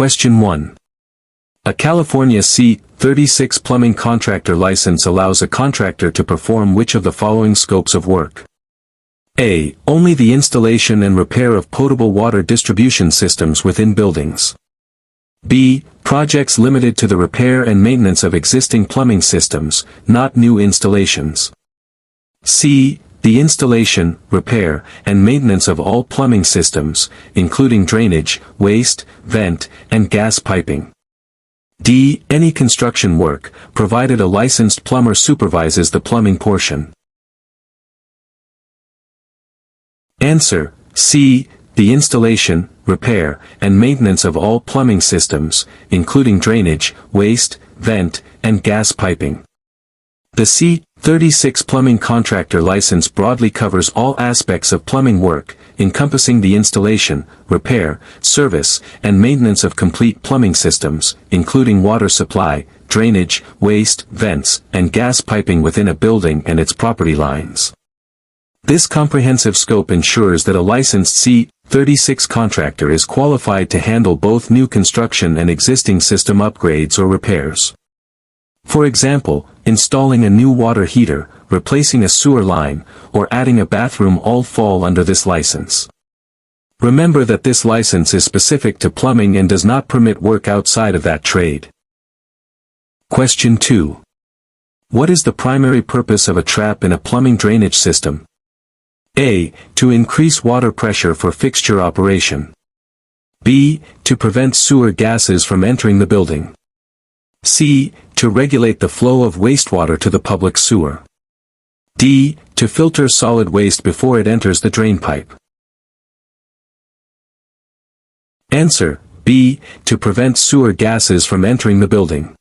Question 1. A California C36 plumbing contractor license allows a contractor to perform which of the following scopes of work? A. Only the installation and repair of potable water distribution systems within buildings. B. Projects limited to the repair and maintenance of existing plumbing systems, not new installations. C. The installation, repair, and maintenance of all plumbing systems, including drainage, waste, vent, and gas piping. D. Any construction work, provided a licensed plumber supervises the plumbing portion. Answer: C. The installation, repair, and maintenance of all plumbing systems, including drainage, waste, vent, and gas piping. The C36 plumbing contractor license broadly covers all aspects of plumbing work, encompassing the installation, repair, service, and maintenance of complete plumbing systems, including water supply, drainage, waste, vents, and gas piping within a building and its property lines. This comprehensive scope ensures that a licensed C36 contractor is qualified to handle both new construction and existing system upgrades or repairs. For example, installing a new water heater, replacing a sewer line, or adding a bathroom all fall under this license. Remember that this license is specific to plumbing and does not permit work outside of that trade. Question 2. What is the primary purpose of a trap in a plumbing drainage system? A. To increase water pressure for fixture operation. B. To prevent sewer gases from entering the building. C. To regulate the flow of wastewater to the public sewer. D. To filter solid waste before it enters the drain pipe. Answer: B. To prevent sewer gases from entering the building.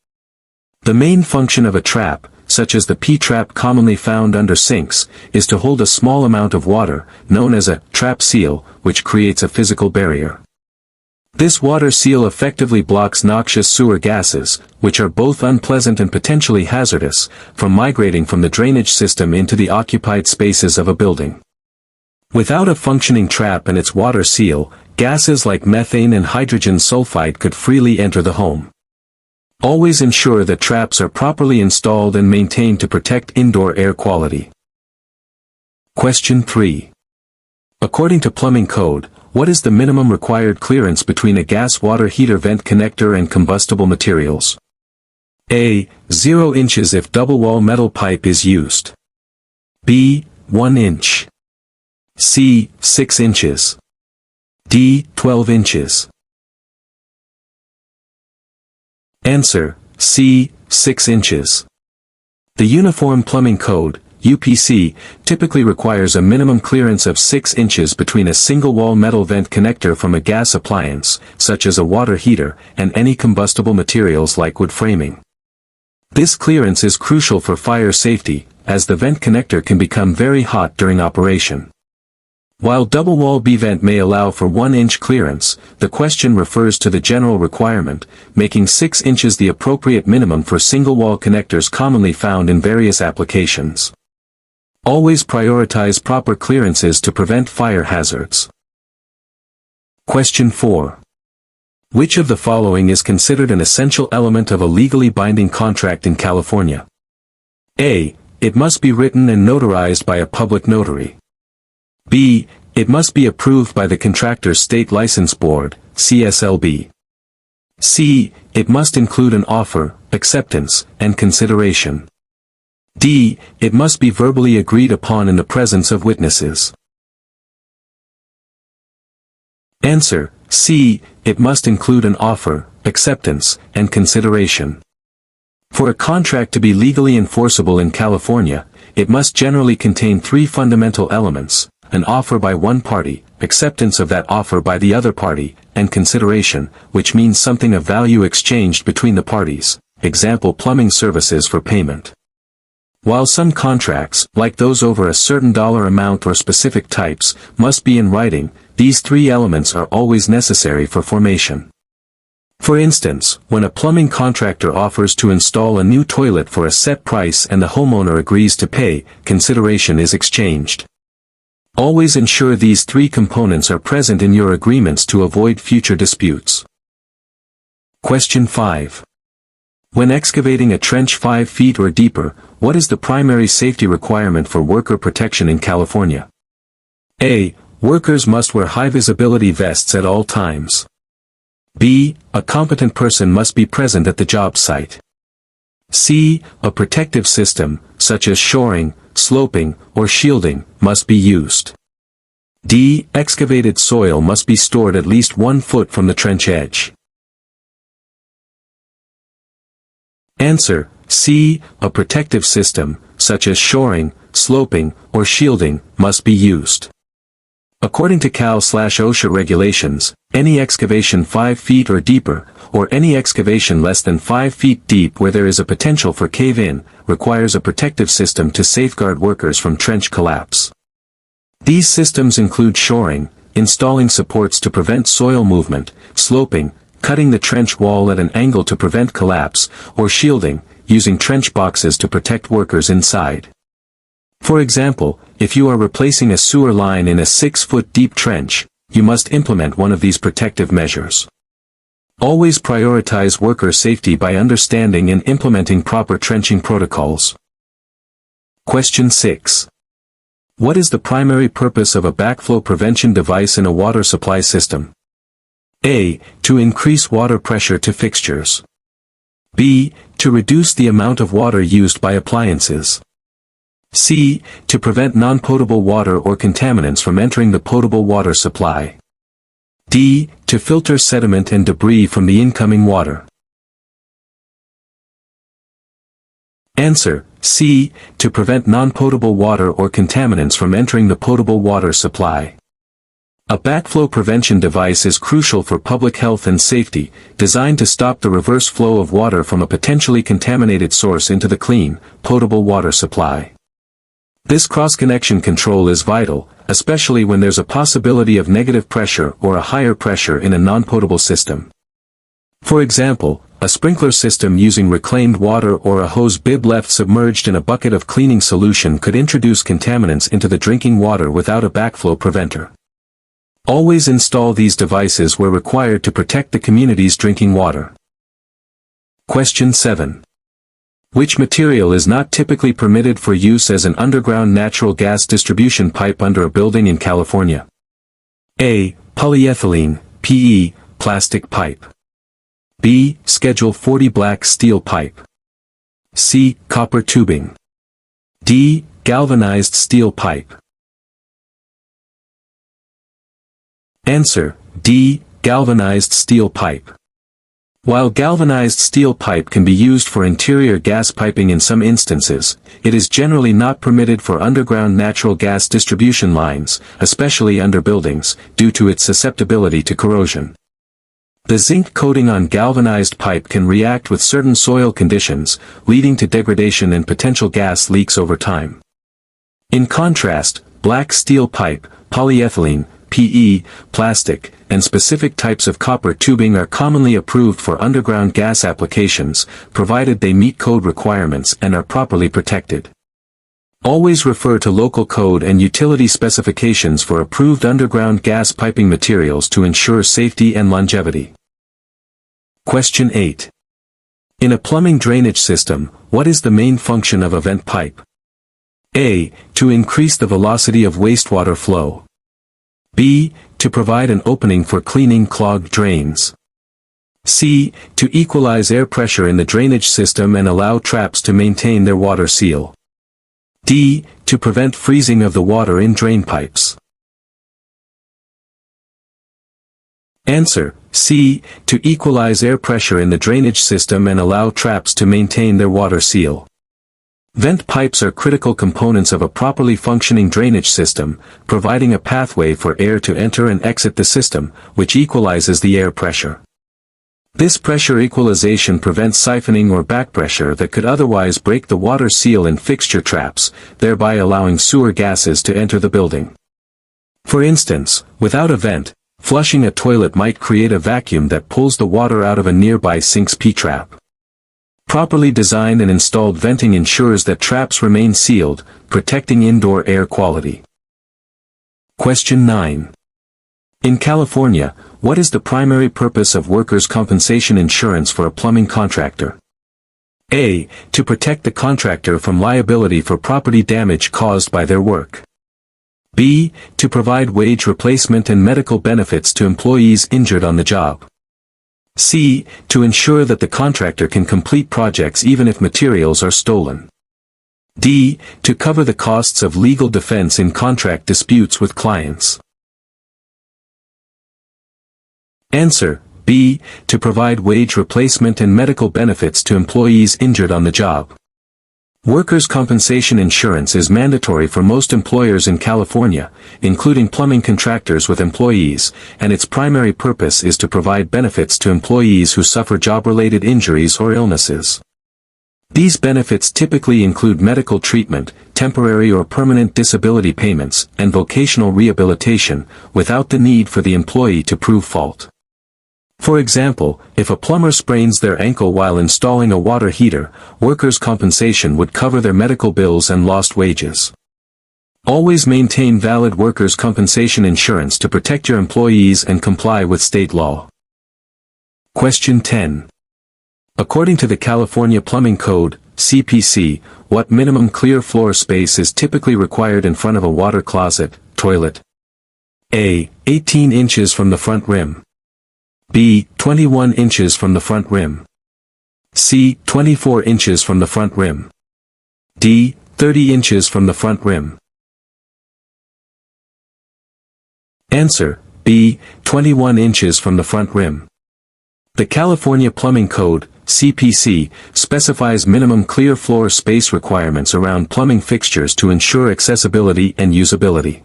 The main function of a trap, such as the P-trap commonly found under sinks, is to hold a small amount of water, known as a trap seal, which creates a physical barrier. This water seal effectively blocks noxious sewer gases, which are both unpleasant and potentially hazardous, from migrating from the drainage system into the occupied spaces of a building. Without a functioning trap and its water seal, gases like methane and hydrogen sulfide could freely enter the home. Always ensure that traps are properly installed and maintained to protect indoor air quality. Question 3. According to plumbing code, what is the minimum required clearance between a gas water heater vent connector and combustible materials? A. 0 inches if double-wall metal pipe is used. B. 1 inch. C. 6 inches. D. 12 inches. Answer: C. 6 inches. The Uniform Plumbing Code, UPC, typically requires a minimum clearance of 6 inches between a single-wall metal vent connector from a gas appliance, such as a water heater, and any combustible materials like wood framing. This clearance is crucial for fire safety, as the vent connector can become very hot during operation. While double-wall B-vent may allow for 1-inch clearance, the question refers to the general requirement, making 6 inches the appropriate minimum for single-wall connectors commonly found in various applications. Always prioritize proper clearances to prevent fire hazards. Question 4. Which of the following is considered an essential element of a legally binding contract in California? A. It must be written and notarized by a public notary. B. It must be approved by the Contractor's State License Board, CSLB. C. It must include an offer, acceptance, and consideration. D. It must be verbally agreed upon in the presence of witnesses. Answer: C. It must include an offer, acceptance, and consideration. For a contract to be legally enforceable in California, it must generally contain 3 fundamental elements: an offer by one party, acceptance of that offer by the other party, and consideration, which means something of value exchanged between the parties, example plumbing services for payment. While some contracts, like those over a certain dollar amount or specific types, must be in writing, these 3 elements are always necessary for formation. For instance, when a plumbing contractor offers to install a new toilet for a set price and the homeowner agrees to pay, consideration is exchanged. Always ensure these 3 components are present in your agreements to avoid future disputes. Question 5. When excavating a trench 5 feet or deeper, what is the primary safety requirement for worker protection in California? A. Workers must wear high-visibility vests at all times. B. A competent person must be present at the job site. C. A protective system, such as shoring, sloping, or shielding, must be used. D. Excavated soil must be stored at least 1 foot from the trench edge. Answer: C. A protective system, such as shoring, sloping, or shielding, must be used. According to Cal/OSHA regulations, any excavation 5 feet or deeper, or any excavation less than 5 feet deep where there is a potential for cave-in, requires a protective system to safeguard workers from trench collapse. These systems include shoring, installing supports to prevent soil movement, sloping, cutting the trench wall at an angle to prevent collapse, or shielding, using trench boxes to protect workers inside. For example, if you are replacing a sewer line in a 6-foot deep trench, you must implement one of these protective measures. Always prioritize worker safety by understanding and implementing proper trenching protocols. Question 6. What is the primary purpose of a backflow prevention device in a water supply system? A. To increase water pressure to fixtures. B. To reduce the amount of water used by appliances. C. To prevent non-potable water or contaminants from entering the potable water supply. D. To filter sediment and debris from the incoming water. Answer: C. To prevent non-potable water or contaminants from entering the potable water supply. A backflow prevention device is crucial for public health and safety, designed to stop the reverse flow of water from a potentially contaminated source into the clean, potable water supply. This cross-connection control is vital, especially when there's a possibility of negative pressure or a higher pressure in a non-potable system. For example, a sprinkler system using reclaimed water or a hose bib left submerged in a bucket of cleaning solution could introduce contaminants into the drinking water without a backflow preventer. Always install these devices where required to protect the community's drinking water. Question 7. Which material is not typically permitted for use as an underground natural gas distribution pipe under a building in California? A. Polyethylene, PE, plastic pipe. B. Schedule 40 black steel pipe. C. Copper tubing. D. Galvanized steel pipe. Answer: D. Galvanized steel pipe. While galvanized steel pipe can be used for interior gas piping in some instances, it is generally not permitted for underground natural gas distribution lines, especially under buildings, due to its susceptibility to corrosion. The zinc coating on galvanized pipe can react with certain soil conditions, leading to degradation and potential gas leaks over time. In contrast, black steel pipe, polyethylene, PE, plastic, and specific types of copper tubing are commonly approved for underground gas applications, provided they meet code requirements and are properly protected. Always refer to local code and utility specifications for approved underground gas piping materials to ensure safety and longevity. Question 8. In a plumbing drainage system, what is the main function of a vent pipe? A. To increase the velocity of wastewater flow. B. To provide an opening for cleaning clogged drains. C. To equalize air pressure in the drainage system and allow traps to maintain their water seal. D. To prevent freezing of the water in drain pipes. Answer: C. To equalize air pressure in the drainage system and allow traps to maintain their water seal. Vent pipes are critical components of a properly functioning drainage system, providing a pathway for air to enter and exit the system, which equalizes the air pressure. This pressure equalization prevents siphoning or backpressure that could otherwise break the water seal in fixture traps, thereby allowing sewer gases to enter the building. For instance, without a vent, flushing a toilet might create a vacuum that pulls the water out of a nearby sink's P-trap. Properly designed and installed venting ensures that traps remain sealed, protecting indoor air quality. Question 9. In California, What is the primary purpose of workers' compensation insurance for a plumbing contractor? A. To protect the contractor from liability for property damage caused by their work. B. To provide wage replacement and medical benefits to employees injured on the job. C. To ensure that the contractor can complete projects even if materials are stolen. D. To cover the costs of legal defense in contract disputes with clients. Answer: B. To provide wage replacement and medical benefits to employees injured on the job. Workers' compensation insurance is mandatory for most employers in California, including plumbing contractors with employees, and its primary purpose is to provide benefits to employees who suffer job-related injuries or illnesses. These benefits typically include medical treatment, temporary or permanent disability payments, and vocational rehabilitation, without the need for the employee to prove fault. For example, if a plumber sprains their ankle while installing a water heater, workers' compensation would cover their medical bills and lost wages. Always maintain valid workers' compensation insurance to protect your employees and comply with state law. Question 10. According to the California Plumbing Code, CPC, what minimum clear floor space is typically required in front of a water closet, toilet? A. 18 inches from the front rim. B. 21 inches from the front rim. C. 24 inches from the front rim. D. 30 inches from the front rim. Answer: B. 21 inches from the front rim. The California Plumbing Code, CPC, specifies minimum clear floor space requirements around plumbing fixtures to ensure accessibility and usability.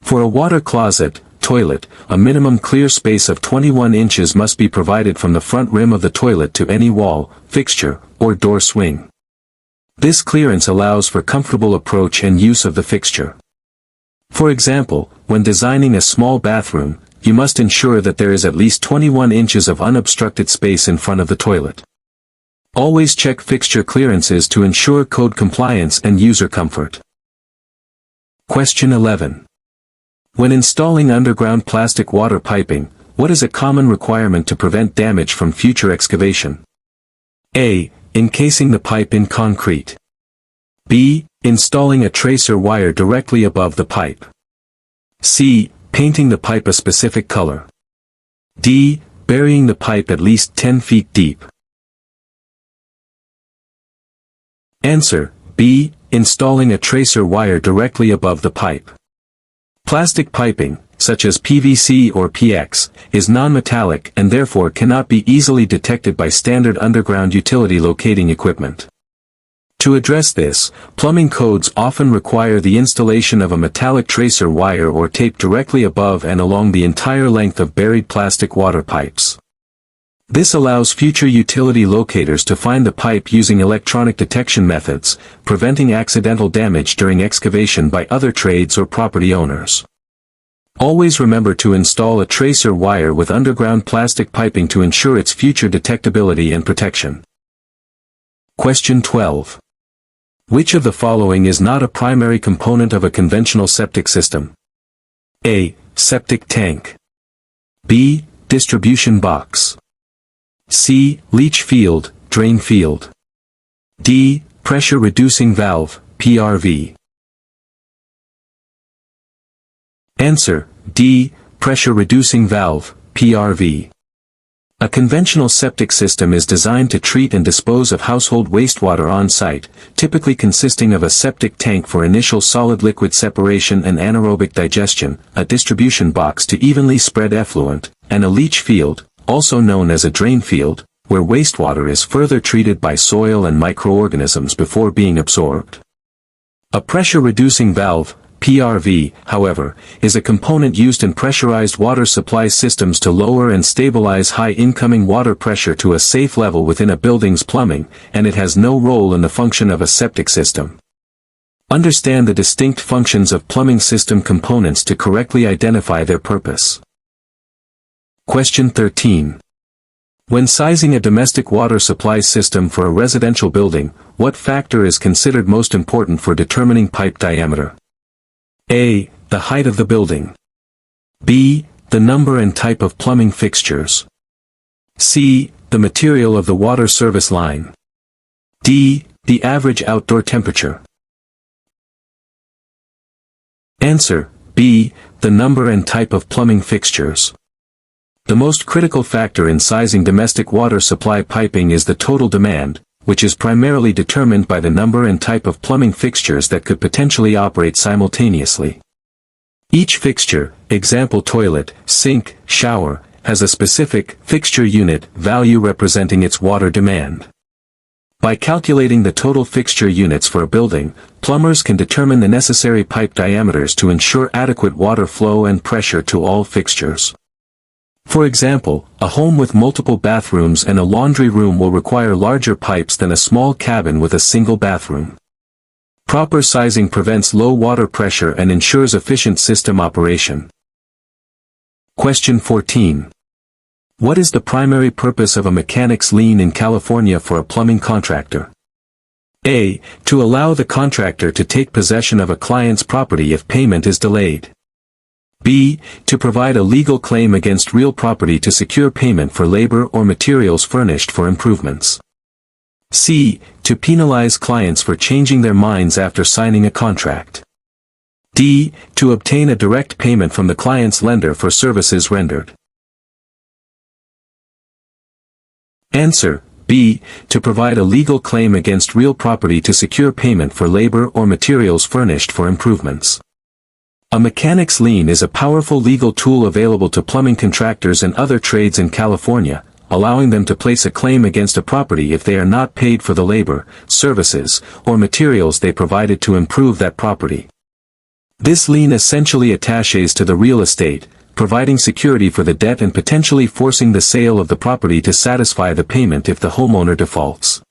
For a water closet, toilet, a minimum clear space of 21 inches must be provided from the front rim of the toilet to any wall, fixture, or door swing. This clearance allows for comfortable approach and use of the fixture. For example, when designing a small bathroom, you must ensure that there is at least 21 inches of unobstructed space in front of the toilet. Always check fixture clearances to ensure code compliance and user comfort. Question 11. When installing underground plastic water piping, what is a common requirement to prevent damage from future excavation? A. Encasing the pipe in concrete. B. Installing a tracer wire directly above the pipe. C. Painting the pipe a specific color. D. Burying the pipe at least 10 feet deep. Answer: B. Installing a tracer wire directly above the pipe. Plastic piping, such as PVC or PX, is non-metallic and therefore cannot be easily detected by standard underground utility locating equipment. To address this, plumbing codes often require the installation of a metallic tracer wire or tape directly above and along the entire length of buried plastic water pipes. This allows future utility locators to find the pipe using electronic detection methods, preventing accidental damage during excavation by other trades or property owners. Always remember to install a tracer wire with underground plastic piping to ensure its future detectability and protection. Question 12. Which of the following is not a primary component of a conventional septic system? A. Septic tank. B. Distribution box. C. Leach field, drain field. D. Pressure reducing valve, PRV. Answer: D. Pressure reducing valve, PRV. A conventional septic system is designed to treat and dispose of household wastewater on-site, typically consisting of a septic tank for initial solid-liquid separation and anaerobic digestion, a distribution box to evenly spread effluent, and a leach field, also known as a drain field, where wastewater is further treated by soil and microorganisms before being absorbed. A pressure-reducing valve, PRV, however, is a component used in pressurized water supply systems to lower and stabilize high incoming water pressure to a safe level within a building's plumbing, and it has no role in the function of a septic system. Understand the distinct functions of plumbing system components to correctly identify their purpose. Question 13. When sizing a domestic water supply system for a residential building, what factor is considered most important for determining pipe diameter? A. The height of the building. B. The the number and type of plumbing fixtures. C. The material of the water service line. D. The average outdoor temperature. Answer: B. The number and type of plumbing fixtures. The most critical factor in sizing domestic water supply piping is the total demand, which is primarily determined by the number and type of plumbing fixtures that could potentially operate simultaneously. Each fixture, example toilet, sink, shower, has a specific fixture unit value representing its water demand. By calculating the total fixture units for a building, plumbers can determine the necessary pipe diameters to ensure adequate water flow and pressure to all fixtures. For example, a home with multiple bathrooms and a laundry room will require larger pipes than a small cabin with a single bathroom. Proper sizing prevents low water pressure and ensures efficient system operation. Question 14. What is the primary purpose of a mechanic's lien in California for a plumbing contractor? A. To allow the contractor to take possession of a client's property if payment is delayed. B. To provide a legal claim against real property to secure payment for labor or materials furnished for improvements. C. To penalize clients for changing their minds after signing a contract. D. To obtain a direct payment from the client's lender for services rendered. Answer: B. To provide a legal claim against real property to secure payment for labor or materials furnished for improvements. A mechanic's lien is a powerful legal tool available to plumbing contractors and other trades in California, allowing them to place a claim against a property if they are not paid for the labor, services, or materials they provided to improve that property. This lien essentially attaches to the real estate, providing security for the debt and potentially forcing the sale of the property to satisfy the payment if the homeowner defaults.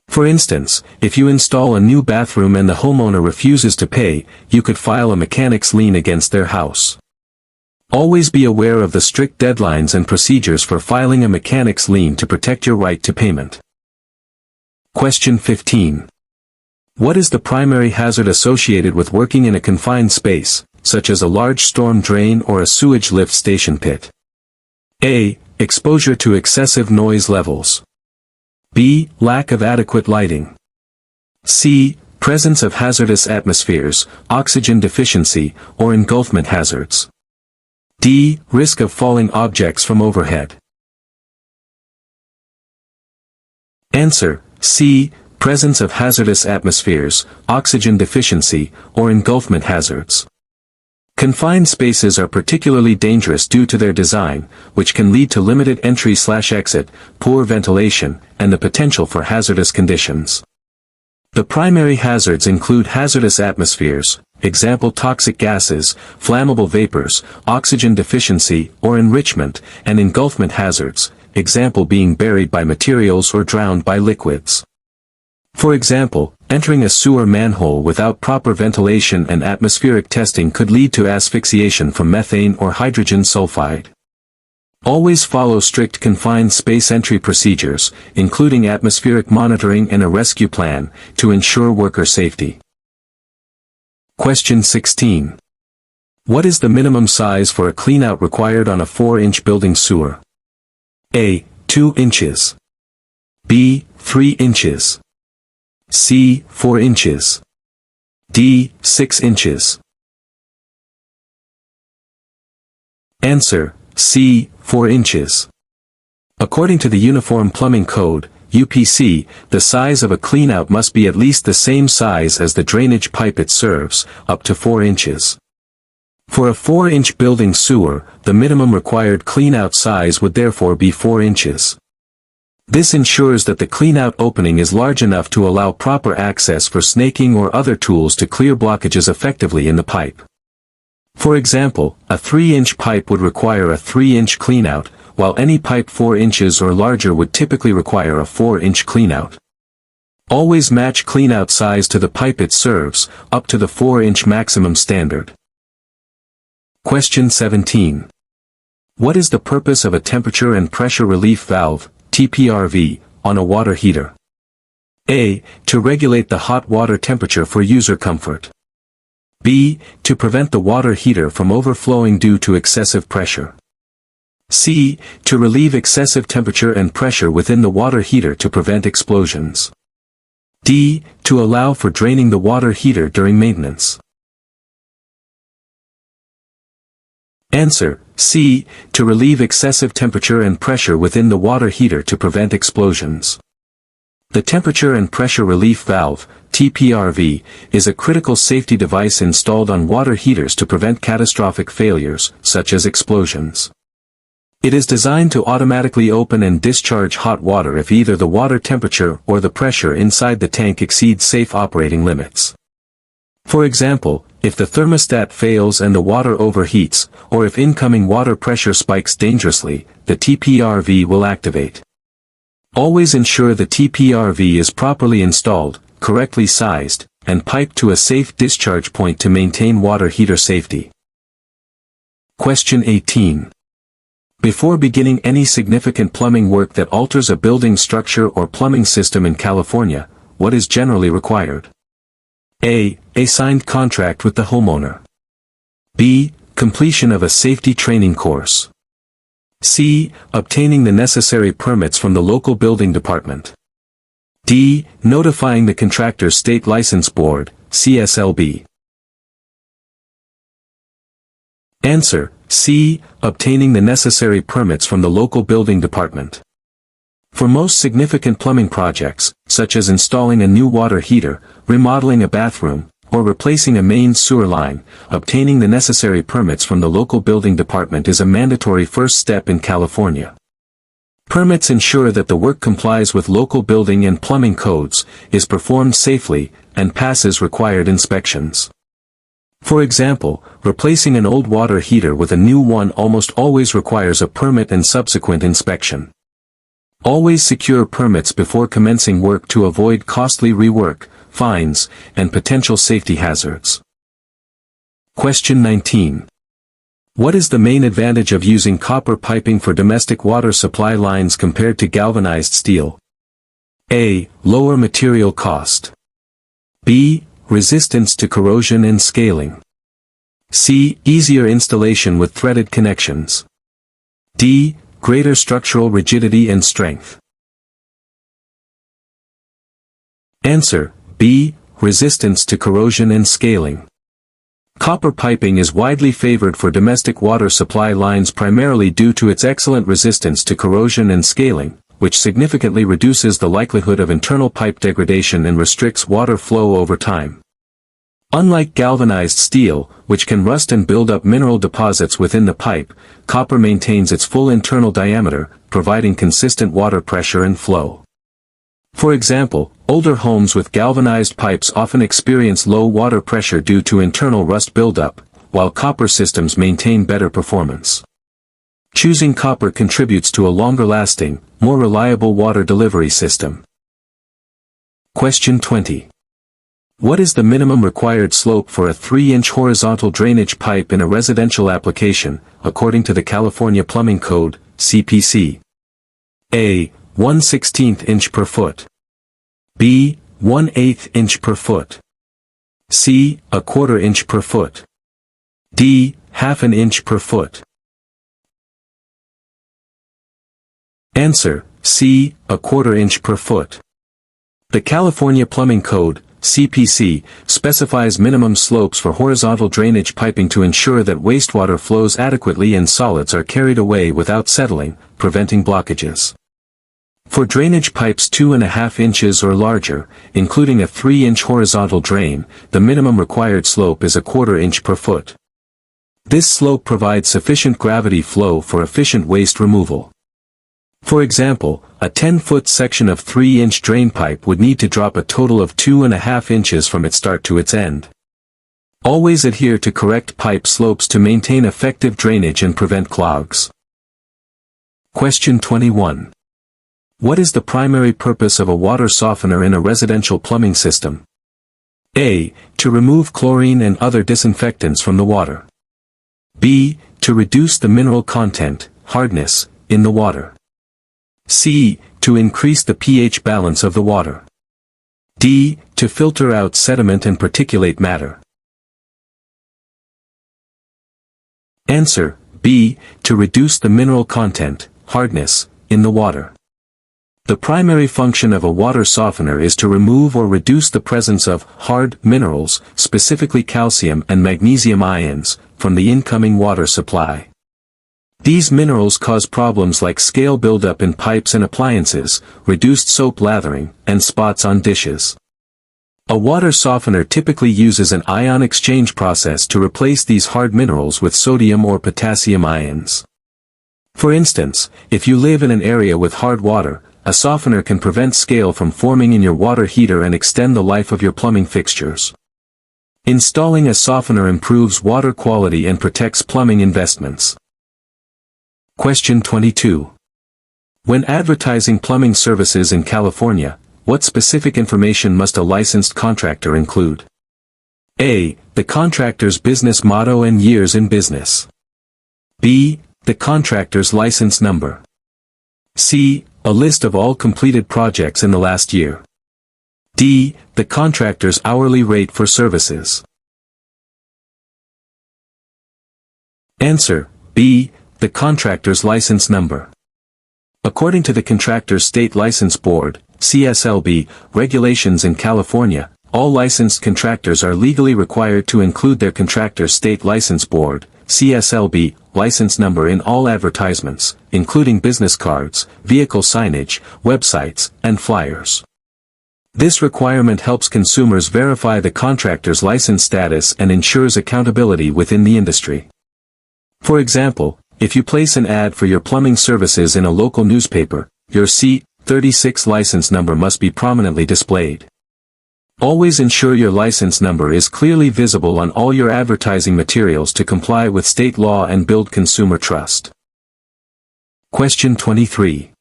For instance, if you install a new bathroom and the homeowner refuses to pay, you could file a mechanic's lien against their house. Always be aware of the strict deadlines and procedures for filing a mechanic's lien to protect your right to payment. Question 15. What is the primary hazard associated with working in a confined space, such as a large storm drain or a sewage lift station pit? A. Exposure to excessive noise levels. B. Lack of adequate lighting. C. Presence of hazardous atmospheres, oxygen deficiency, or engulfment hazards. D. Risk of falling objects from overhead. Answer: C. Presence of hazardous atmospheres, oxygen deficiency, or engulfment hazards. Confined spaces are particularly dangerous due to their design, which can lead to limited entry/exit, poor ventilation, and the potential for hazardous conditions. The primary hazards include hazardous atmospheres, example toxic gases, flammable vapors, oxygen deficiency or enrichment, and engulfment hazards, example being buried by materials or drowned by liquids. For example, entering a sewer manhole without proper ventilation and atmospheric testing could lead to asphyxiation from methane or hydrogen sulfide. Always follow strict confined space entry procedures, including atmospheric monitoring and a rescue plan, to ensure worker safety. Question 16. What is the minimum size for a cleanout required on a 4-inch building sewer? A. 2 inches. B. 3 inches. C. 4 inches. D. 6 inches. Answer: C. 4 inches. According to the Uniform Plumbing Code, UPC, the size of a cleanout must be at least the same size as the drainage pipe it serves, up to 4 inches. For a 4-inch building sewer, the minimum required cleanout size would therefore be 4 inches. This ensures that the cleanout opening is large enough to allow proper access for snaking or other tools to clear blockages effectively in the pipe. For example, a 3-inch pipe would require a 3-inch cleanout, while any pipe 4 inches or larger would typically require a 4-inch cleanout. Always match cleanout size to the pipe it serves, up to the 4-inch maximum standard. Question 17. What is the purpose of a temperature and pressure relief valve, TPRV, on a water heater? A. To regulate the hot water temperature for user comfort. B. To prevent the water heater from overflowing due to excessive pressure. C. To relieve excessive temperature and pressure within the water heater to prevent explosions. D. To allow for draining the water heater during maintenance. Answer: C. To relieve excessive temperature and pressure within the water heater to prevent explosions. The temperature and pressure relief valve, TPRV, is a critical safety device installed on water heaters to prevent catastrophic failures, such as explosions. It is designed to automatically open and discharge hot water if either the water temperature or the pressure inside the tank exceeds safe operating limits. For example, if the thermostat fails and the water overheats, or if incoming water pressure spikes dangerously, the TPRV will activate. Always ensure the TPRV is properly installed, correctly sized, and piped to a safe discharge point to maintain water heater safety. Question 18. Before beginning any significant plumbing work that alters a building structure or plumbing system in California, what is generally required? A. A signed contract with the homeowner. B. Completion of a safety training course. C. Obtaining the necessary permits from the local building department. D. Notifying the contractor's state license board, CSLB. Answer: C. Obtaining the necessary permits from the local building department. For most significant plumbing projects, such as installing a new water heater, remodeling a bathroom, or replacing a main sewer line, obtaining the necessary permits from the local building department is a mandatory first step in California. Permits ensure that the work complies with local building and plumbing codes, is performed safely, and passes required inspections. For example, replacing an old water heater with a new one almost always requires a permit and subsequent inspection. Always secure permits before commencing work to avoid costly rework, fines, and potential safety hazards. Question 19. What is the main advantage of using copper piping for domestic water supply lines compared to galvanized steel? A. Lower material cost. B. Resistance to corrosion and scaling. C. Easier installation with threaded connections. D. Greater structural rigidity and strength. Answer: B. Resistance to corrosion and scaling. Copper piping is widely favored for domestic water supply lines primarily due to its excellent resistance to corrosion and scaling, which significantly reduces the likelihood of internal pipe degradation and restricts water flow over time. Unlike galvanized steel, which can rust and build up mineral deposits within the pipe, copper maintains its full internal diameter, providing consistent water pressure and flow. For example, older homes with galvanized pipes often experience low water pressure due to internal rust buildup, while copper systems maintain better performance. Choosing copper contributes to a longer-lasting, more reliable water delivery system. Question 20. What is the minimum required slope for a 3-inch horizontal drainage pipe in a residential application, according to the California Plumbing Code, CPC? A. 1/16 inch per foot. B. 1/8 inch per foot. C. 1/4 inch per foot. D. 1/2 inch per foot. Answer: C. 1/4 inch per foot. The California Plumbing Code, CPC, specifies minimum slopes for horizontal drainage piping to ensure that wastewater flows adequately and solids are carried away without settling, preventing blockages. For drainage pipes 2.5 inches or larger, including a 3-inch horizontal drain, the minimum required slope is 1/4 inch per foot. This slope provides sufficient gravity flow for efficient waste removal. For example, a 10-foot section of 3-inch drain pipe would need to drop a total of 2.5 inches from its start to its end. Always adhere to correct pipe slopes to maintain effective drainage and prevent clogs. Question 21. What is the primary purpose of a water softener in a residential plumbing system? A. To remove chlorine and other disinfectants from the water. B. To reduce the mineral content, hardness, in the water. C. To increase the pH balance of the water. D. To filter out sediment and particulate matter. Answer B. To reduce the mineral content, hardness, in the water. The primary function of a water softener is to remove or reduce the presence of hard minerals, specifically calcium and magnesium ions, from the incoming water supply. These minerals cause problems like scale buildup in pipes and appliances, reduced soap lathering, and spots on dishes. A water softener typically uses an ion exchange process to replace these hard minerals with sodium or potassium ions. For instance, if you live in an area with hard water, a softener can prevent scale from forming in your water heater and extend the life of your plumbing fixtures. Installing a softener improves water quality and protects plumbing investments. Question 22. When advertising plumbing services in California, what specific information must a licensed contractor include? A. The contractor's business motto and years in business. B. The contractor's license number. C. A list of all completed projects in the last year. D. The contractor's hourly rate for services. Answer B. The contractor's license number. According to the Contractor's State License Board, CSLB, regulations in California, all licensed contractors are legally required to include their Contractor's State License Board, CSLB, license number in all advertisements, including business cards, vehicle signage, websites, and flyers. This requirement helps consumers verify the contractor's license status and ensures accountability within the industry. For example, if you place an ad for your plumbing services in a local newspaper, your C36 license number must be prominently displayed. Always ensure your license number is clearly visible on all your advertising materials to comply with state law and build consumer trust. Question 23.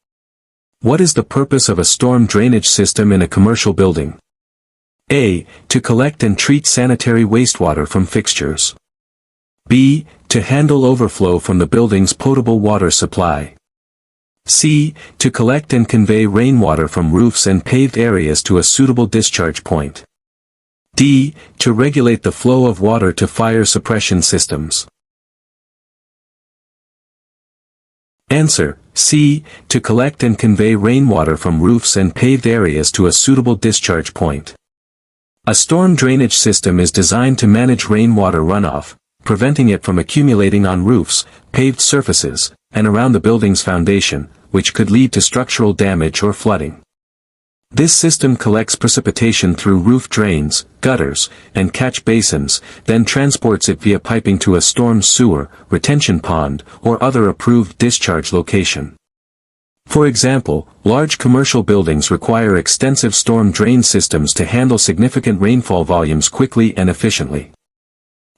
What is the purpose of a storm drainage system in a commercial building? A. To collect and treat sanitary wastewater from fixtures. B. To handle overflow from the building's potable water supply. C. To collect and convey rainwater from roofs and paved areas to a suitable discharge point. D. To regulate the flow of water to fire suppression systems. Answer C. To collect and convey rainwater from roofs and paved areas to a suitable discharge point. A storm drainage system is designed to manage rainwater runoff, preventing it from accumulating on roofs, paved surfaces, and around the building's foundation, which could lead to structural damage or flooding. This system collects precipitation through roof drains, gutters, and catch basins, then transports it via piping to a storm sewer, retention pond, or other approved discharge location. For example, large commercial buildings require extensive storm drain systems to handle significant rainfall volumes quickly and efficiently.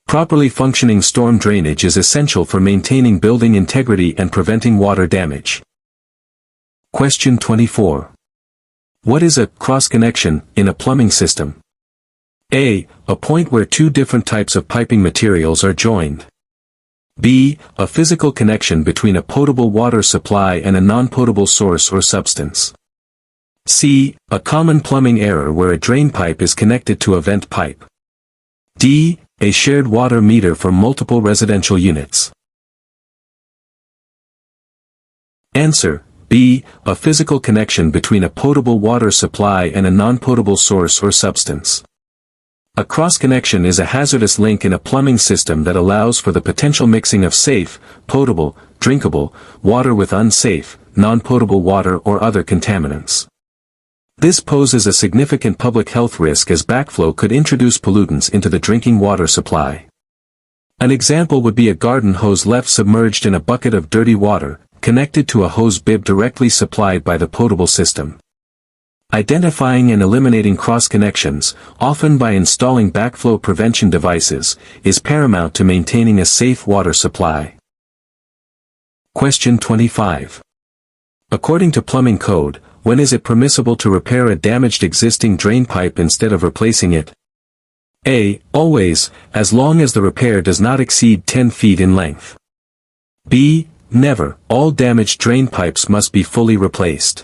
Properly functioning storm drainage is essential for maintaining building integrity and preventing water damage. Question 24. What is a cross-connection in a plumbing system? A. A point where two different types of piping materials are joined. B. A physical connection between a potable water supply and a non-potable source or substance. C. A common plumbing error where a drain pipe is connected to a vent pipe. D. A shared water meter for multiple residential units. Answer B. A physical connection between a potable water supply and a non-potable source or substance. A cross-connection is a hazardous link in a plumbing system that allows for the potential mixing of safe, potable, drinkable, water with unsafe, non-potable water or other contaminants. This poses a significant public health risk as backflow could introduce pollutants into the drinking water supply. An example would be a garden hose left submerged in a bucket of dirty water, connected to a hose bib directly supplied by the potable system. Identifying and eliminating cross-connections, often by installing backflow prevention devices, is paramount to maintaining a safe water supply. Question 25. According to plumbing code, when is it permissible to repair a damaged existing drain pipe instead of replacing it? A. Always, as long as the repair does not exceed 10 feet in length. B. Never, all damaged drain pipes must be fully replaced.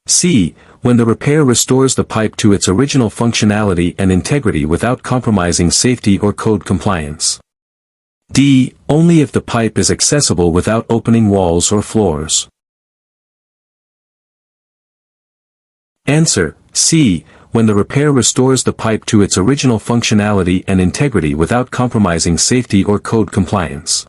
C. When the repair restores the pipe to its original functionality and integrity without compromising safety or code compliance. D. Only if the pipe is accessible without opening walls or floors. Answer: C. When the repair restores the pipe to its original functionality and integrity without compromising safety or code compliance.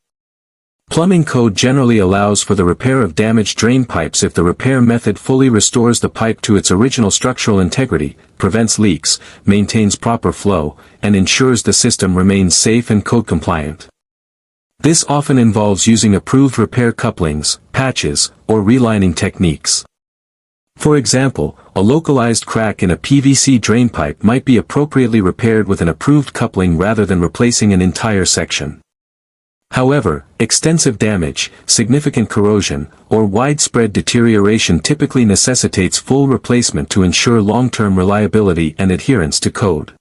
Plumbing code generally allows for the repair of damaged drain pipes if the repair method fully restores the pipe to its original structural integrity, prevents leaks, maintains proper flow, and ensures the system remains safe and code compliant. This often involves using approved repair couplings, patches, or relining techniques. For example, a localized crack in a PVC drain pipe might be appropriately repaired with an approved coupling rather than replacing an entire section. However, extensive damage, significant corrosion, or widespread deterioration typically necessitates full replacement to ensure long-term reliability and adherence to code.